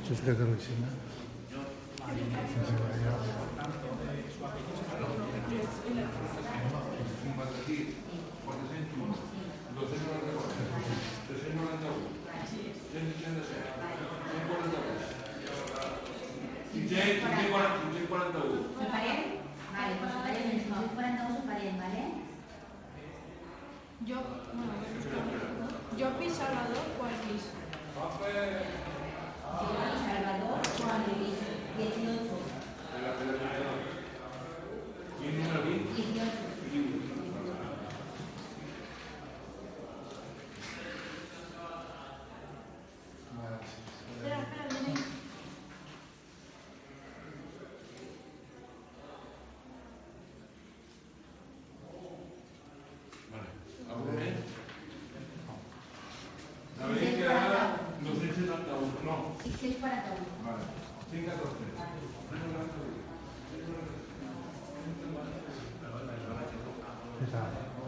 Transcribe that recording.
Giusto Carolina. Jo pis Salvador, qual pis? Salvador, Juan Luis, 18. ¿Y el número 20? 18. Espera, ven ahí. Vale. ¿Algú més? La veig que ara 271, no. 641. Vale. 514. Esatto.